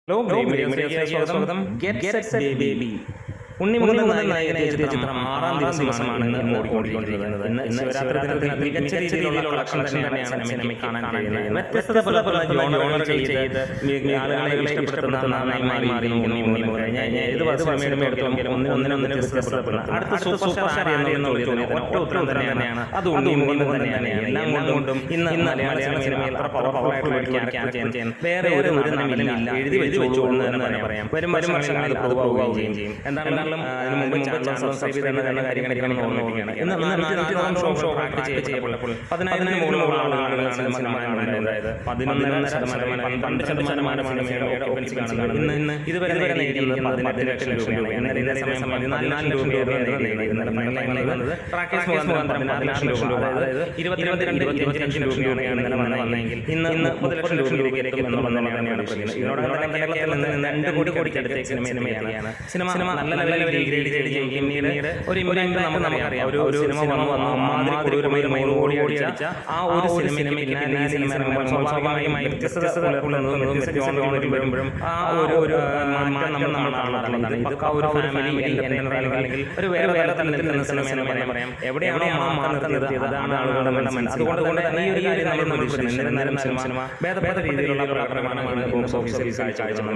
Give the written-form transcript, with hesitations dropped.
Hello മീഡിയയിലേക്ക് സ്വാഗതം. Get set baby Unni Mukundan നായകനെ എത്തിയ ചിത്രം 6-ാം ദിവസമാണ് ഇന്ന് ഓടിക്കൊണ്ടിരിക്കുന്നത്. ഇന്ന് ശിവരാത്രി ദിനത്തിൽ മികച്ച രീതിയിലുള്ള കളക്ഷൻ തന്നെയാണ് സിനിമയ്ക്ക് കാണാൻ കഴിയുന്നത്. വ്യത്യസ്ത പല ജോണറുകൾ ചെയ്ത് ആളുകളെ ഇഷ്ടപ്പെടുത്തുന്ന നന്നായി മാറിയിരിക്കുന്നു ഉണ്ണിമുകുന്ദൻ. ഏത് സിനിമ എടുത്തെങ്കിലും ഒന്നിനൊന്നിനും വ്യത്യസ്തപ്പെടുന്ന അടുത്ത സൂപ്പർ സ്റ്റാർ എന്ന ഒറ്റ ഉത്തരം തന്നെയാണ് അത് ഉണ്ണിമുകുന്ദൻ തന്നെയാണ്. എല്ലാം കൊണ്ടും ഇന്ന് മലയാള സിനിമയിൽ അത്ര പവർഫുൾ ആയിട്ടുള്ള ക്യാരക്ടർ ചെയ്യാൻ വേറെ ഒരു നടനുമില്ല. എഴുതി വെച്ചു എന്ന് തന്നെ പറയാം. വരും വർഷങ്ങളിൽ അത് പോവുകയും ചെയ്യും. എന്താണ് അതിന് മുമ്പ് ചാനൽ സബ്സ്ക്രൈബ് ചെയ്യുന്ന കാര്യങ്ങളൊക്കെ ഓർമ്മിപ്പിക്കുകയാണ്. ഇന്ന് 400 ഷോ പ്രാക്ടീസ് ചെയ്യപ്പെട്ടപ്പോൾ 10,000 മുകളിലുള്ള ആളുകളാണ് സിനിമ കാണുന്നത്. 11% സിനിമയുടെ ഓപ്പൻസി കാണുന്നത്. ഇന്ന് ഇതുവരെ നേടിയിരിക്കുന്നത് 18 ലക്ഷം രൂപയാണ്. എന്നാൽ ഇന്നലെ 14 രൂപയാണ് പ്രാക്ടീസ് മുഖാന്തരം 14 ലക്ഷം രൂപ, അതായത് 22-25 രൂപയാണ് ഇന്നലെ വന്നെങ്കിൽ ഇന്ന് 30 ലക്ഷം രൂപയിലേക്ക് എന്നുള്ളതാണ് പ്രതീക്ഷ. ഇതിനോടൊപ്പം തന്നെ കേരളത്തിൽ നിന്ന് 2 കോടിക്കടുത്തേക്ക് സിനിമയാണ്. സിനിമ നല്ല ഗ്രേഡ് ചെയ്യുകയും പിന്നീട് ഒരു ഇമ്പാക്ട് നമുക്കറിയാം. ഒരു സിനിമ വന്നു ഒരു ഓടിയടിച്ച ആ ഒരു സിനിമയ്ക്ക് പിന്നെ ഈ സിനിമ സ്വാഭാവികമായി വരുമ്പോഴും ആ ഒരു മാറ്റം നമ്മൾ കാണാറുള്ളതാണ്. ഇതൊക്കെ ഒരു ഫാമിലി അല്ലെങ്കിൽ ഒരു വേറെ തലത്തിൽ നിൽക്കുന്ന സിനിമ പറയാം. എവിടെയാണോ മാറ്റം നിർത്തിയത് അതാണ് ആളുകളുടെ മനസ്സിൽ. അതുകൊണ്ട് തന്നെ ഈ ഒരു കാര്യം നമ്മൾ പ്രതീക്ഷിക്കുന്നു. സിനിമ ഭേദപ്പെട്ട രീതിയിലുള്ള പ്രകടനമാണ് ബോക്സ് ഓഫീസിൽ കാഴ്ചവെച്ചത്.